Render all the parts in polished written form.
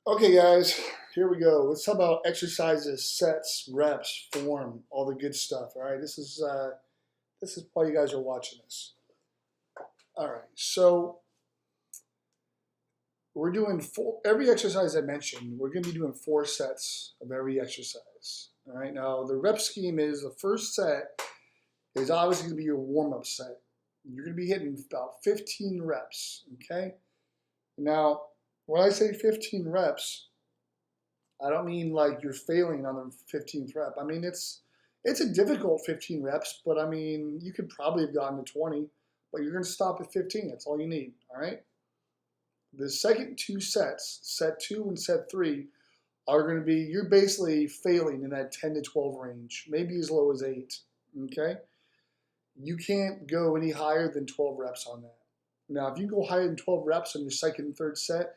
Okay, guys, here we go. Let's talk about exercises, sets, reps, form, all the good stuff. All right, this is why you guys are watching this. All right, so we're doing every exercise I mentioned. We're going to be doing 4 sets of every exercise. All right, now the rep scheme is the first set is obviously going to be your warm up set. You're going to be hitting about 15 reps. Okay, now when I say 15 reps, I don't mean like you're failing on the 15th rep. I mean it's a difficult 15 reps, but I mean you could probably have gotten to 20, but you're going to stop at 15. That's all you need. All right. The second 2 sets, set 2 and set 3, are going to be you're basically failing in that 10 to 12 range, maybe as low as 8. Okay. You can't go any higher than 12 reps on that. Now, if you go higher than 12 reps on your second and third set,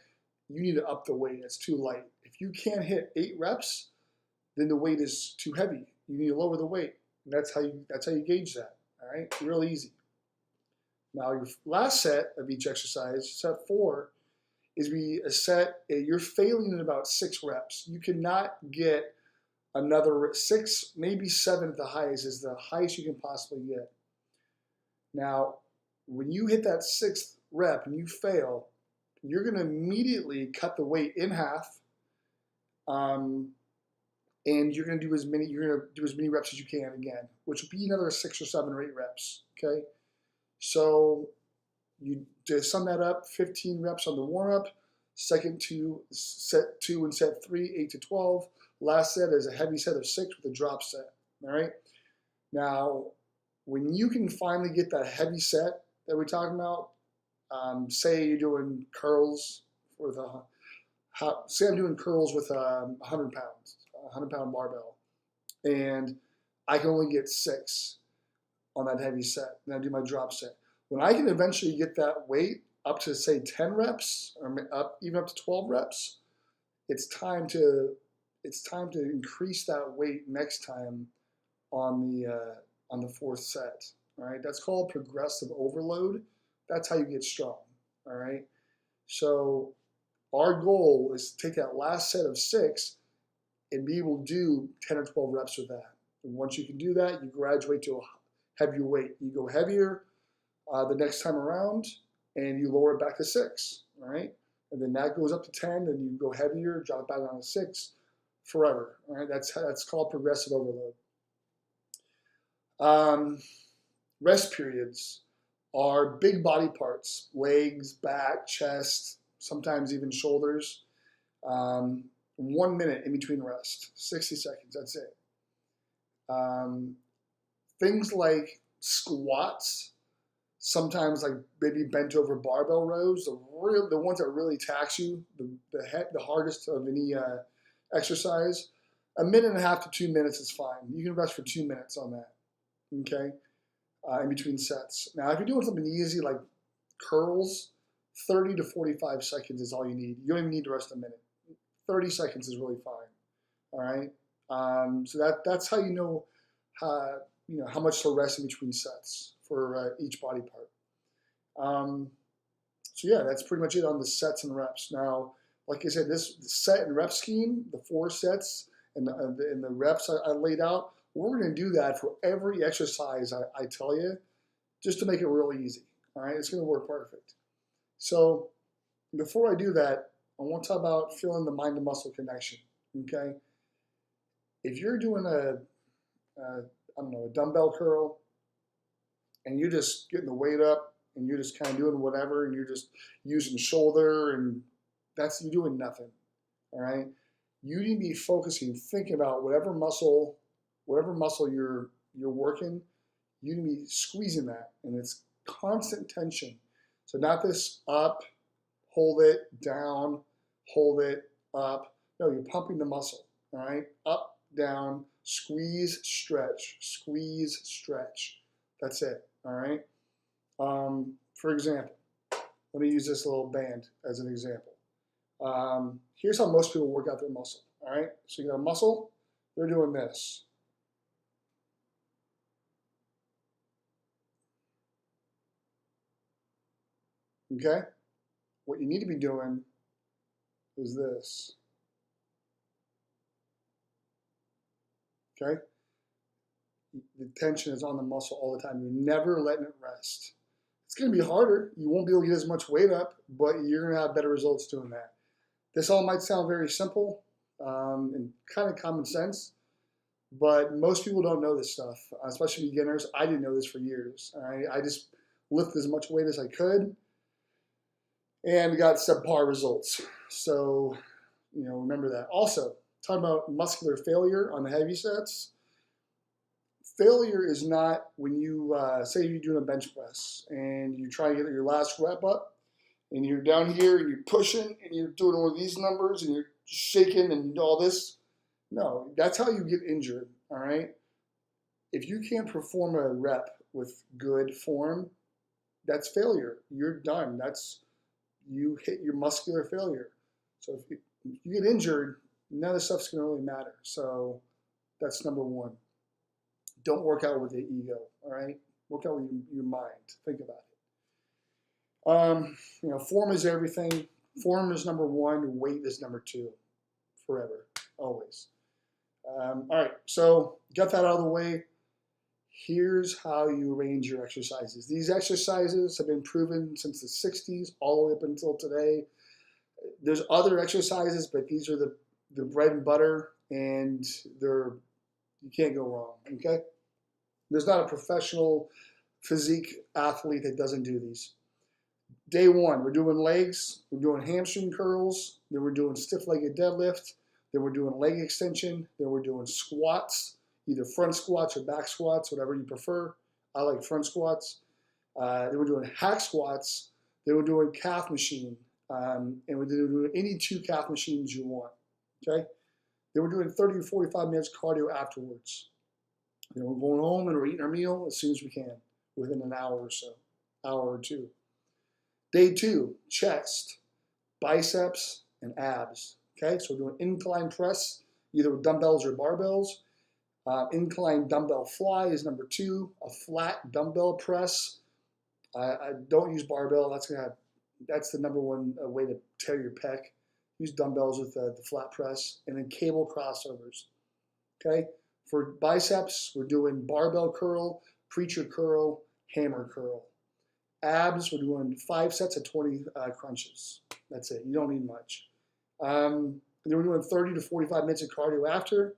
you need to up the weight. It's too light. If you can't hit 8 reps, then the weight is too heavy. You need to lower the weight. And that's how you gauge that. All right, real easy. Now your last set of each exercise, set 4, is be a set. You're failing in about 6 reps. You cannot get another 6, maybe 7 at the highest is the highest you can possibly get. Now, when you hit that 6th rep and you fail, you're going to immediately cut the weight in half. And you're going to do as many reps as you can again, which will be another 6 or 7 or 8 reps. Okay, so you to sum that up, 15 reps on the warm up, set 2 and set 3, 8 to 12. Last set is a heavy set of 6 with a drop set. All right. Now, when you can finally get that heavy set that we're talking about, say you're doing curls with say I'm doing curls with 100 pounds. 100-pound barbell, and I can only get 6 on that heavy set. Then I do my drop set. When I can eventually get that weight up to say 10 reps or even up to 12 reps, it's time to increase that weight next time on the 4th set. All right, that's called progressive overload. That's how you get strong. All right, so our goal is to take that last set of 6 and be able to do 10 or 12 reps with that. And once you can do that, you graduate to a heavier weight. You go heavier the next time around, and you lower it back to 6. All right, and then that goes up to 10, and you go heavier, drop it back down to 6, forever. All right, that's called progressive overload. Rest periods are big body parts: legs, back, chest, sometimes even shoulders. 1 minute in between rest, 60 seconds, that's it. Things like squats, sometimes like maybe bent over barbell rows, the ones that really tax you, the hardest of any exercise, 1.5 to 2 minutes is fine. You can rest for 2 minutes on that, okay, in between sets. Now, if you're doing something easy like curls, 30 to 45 seconds is all you need. You don't even need to rest a minute. 30 seconds is really fine. All right. So that's how you know how much to rest in between sets for each body part. So yeah, that's pretty much it on the sets and reps. Now, like I said, this set and rep scheme, the 4 sets and the reps I laid out, we're going to do that for every exercise I tell you, just to make it real easy. All right, it's going to work perfect. So before I do that, I want to talk about feeling the mind to muscle connection. Okay, if you're doing a dumbbell curl, and you're just getting the weight up, and you're just kind of doing whatever, and you're just using shoulder, and you're doing nothing. All right, you need to be focusing, thinking about whatever muscle you're working. You need to be squeezing that, and it's constant tension. So not this up, hold it, down, hold it, up. No, you're pumping the muscle. All right, up, down, squeeze, stretch, squeeze, stretch. That's it. All right. For example, let me use this little band as an example. Here's how most people work out their muscle. All right, so you got a muscle, they're doing this. Okay, what you need to be doing is this. okay? The tension is on the muscle all the time. You're never letting it rest. It's going to be harder. You won't be able to get as much weight up, but you're going to have better results doing that. This all might sound very simple and kind of common sense, but most people don't know this stuff, especially beginners. I didn't know this for years. All right? I just lifted as much weight as I could and got subpar results. So, remember that. Also, talking about muscular failure on the heavy sets. Failure is not when you, say you're doing a bench press and you try to get your last rep up and you're down here and you're pushing and you're doing all these numbers and you're shaking and all this. No, that's how you get injured, all right? If you can't perform a rep with good form, that's failure. You're done. You hit your muscular failure. So if you get injured, none of this stuff's going to really matter. So that's number one. Don't work out with the ego, all right? Work out with your mind. Think about it. Form is everything. Form is number one. Weight is number two. Forever. Always. All right, so got that out of the way. Here's how you arrange your exercises. These exercises have been proven since the 60s all the way up until today. There's other exercises, but these are the bread and butter, and you can't go wrong, okay? There's not a professional physique athlete that doesn't do these. Day one, we're doing legs, we're doing hamstring curls, then we're doing stiff-legged deadlift, then we're doing leg extension, then we're doing squats, either front squats or back squats, whatever you prefer. I like front squats. Then we're doing hack squats, then we're doing calf machine, and we're doing any two calf machines you want, okay? Then we're doing 30 to 45 minutes cardio afterwards. Then we're going home and we're eating our meal as soon as we can, within an hour or so, hour or two. Day two, chest, biceps, and abs. Okay, so we're doing incline press, either with dumbbells or barbells. Incline dumbbell fly is number two. A flat dumbbell press. I don't use barbell. That's the number one way to tear your pec. Use dumbbells with the flat press, and then cable crossovers. Okay, for biceps, we're doing barbell curl, preacher curl, hammer curl. Abs, we're doing 5 sets of 20 crunches. That's it. You don't need much. Then we're doing 30 to 45 minutes of cardio after.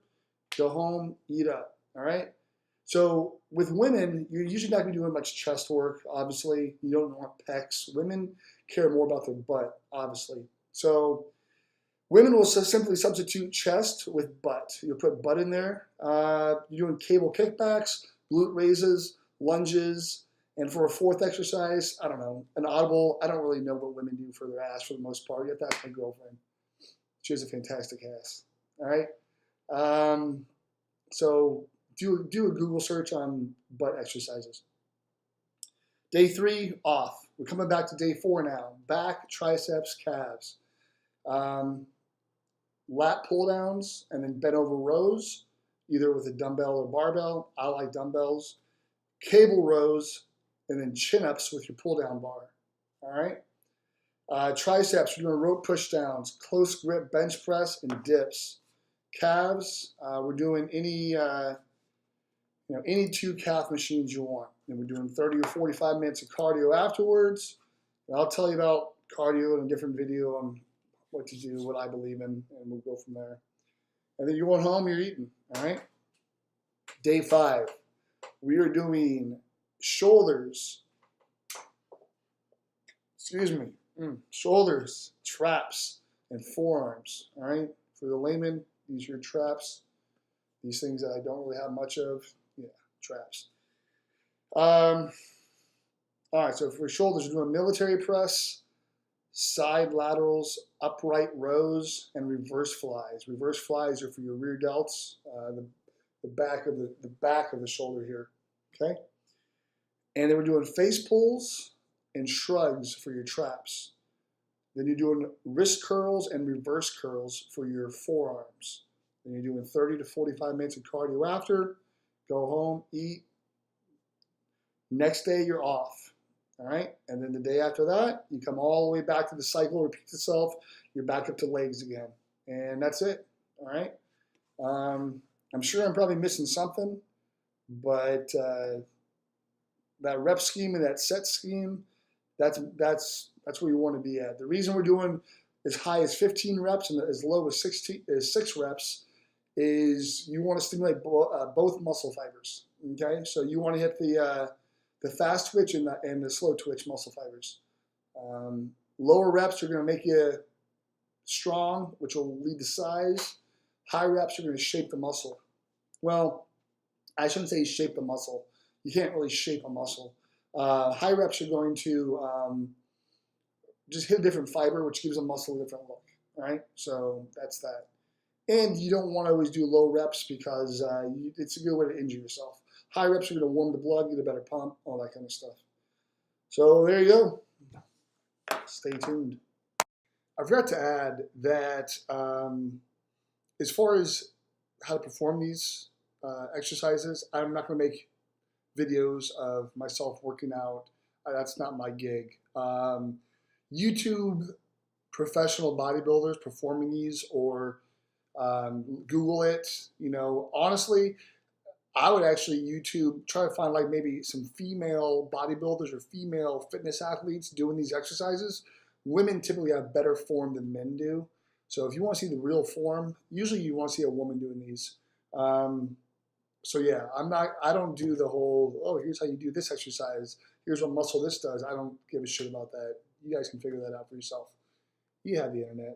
Go home, eat up. All right? So with women, you're usually not going to be doing much chest work, obviously. You don't want pecs. Women care more about their butt, obviously. So women will simply substitute chest with butt. You'll put butt in there. You're doing cable kickbacks, glute raises, lunges, and for a fourth exercise, I don't know, an audible. I don't really know what women do for their ass for the most part. You have to ask my girlfriend. She has a fantastic ass. All right? So do a Google search on butt exercises. Day three, off. We're coming back to day four now. Back, triceps, calves. Lat pull downs and then bent over rows, either with a dumbbell or barbell. I like dumbbells. Cable rows, and then chin-ups with your pull-down bar, all right? Triceps, we're doing rope push-downs, close grip bench press, and dips. Calves, we're doing any two calf machines you want. And we're doing 30 or 45 minutes of cardio afterwards. And I'll tell you about cardio in a different video on what to do, what I believe in, and we'll go from there. And then you're going home, you're eating, all right? Day 5, we are doing shoulders, shoulders, traps, and forearms, all right? For the layman, these are your traps. These things that I don't really have much of, traps. All right, so for shoulders, we're doing military press, side laterals, upright rows, and reverse flies. Reverse flies are for your rear delts, the back of the shoulder here, okay? And then we're doing face pulls and shrugs for your traps. Then you're doing wrist curls and reverse curls for your forearms. Then you're doing 30 to 45 minutes of cardio after. Go home, eat. Next day, you're off. All right? And then the day after that, you come all the way back to the cycle, repeats itself. You're back up to legs again. And that's it. All right? I'm sure I'm probably missing something, but that rep scheme and that set scheme, that's where you want to be at. The reason we're doing as high as 15 reps and as low as 6 reps is you want to stimulate both muscle fibers. Okay, so you want to hit the fast twitch and the slow twitch muscle fibers. Lower reps are going to make you strong, which will lead to size. High reps are going to shape the muscle. Well, I shouldn't say shape the muscle. You can't really shape a muscle. High reps are going to just hit a different fiber, which gives a muscle a different look. All right, so that's that. And you don't want to always do low reps because it's a good way to injure yourself. High reps are going to warm the blood, get a better pump, all that kind of stuff. So there you go. Stay tuned. I forgot to add that as far as how to perform these exercises, I'm not going to make videos of myself working out. That's not my gig. YouTube professional bodybuilders performing these, or Google it. You know, honestly, I would actually YouTube, try to find like maybe some female bodybuilders or female fitness athletes doing these exercises. Women typically have better form than men do. So if you want to see the real form, usually you want to see a woman doing these. So yeah, I don't do the whole, oh, here's how you do this exercise. Here's what muscle this does. I don't give a shit about that. You guys can figure that out for yourself. You have the internet.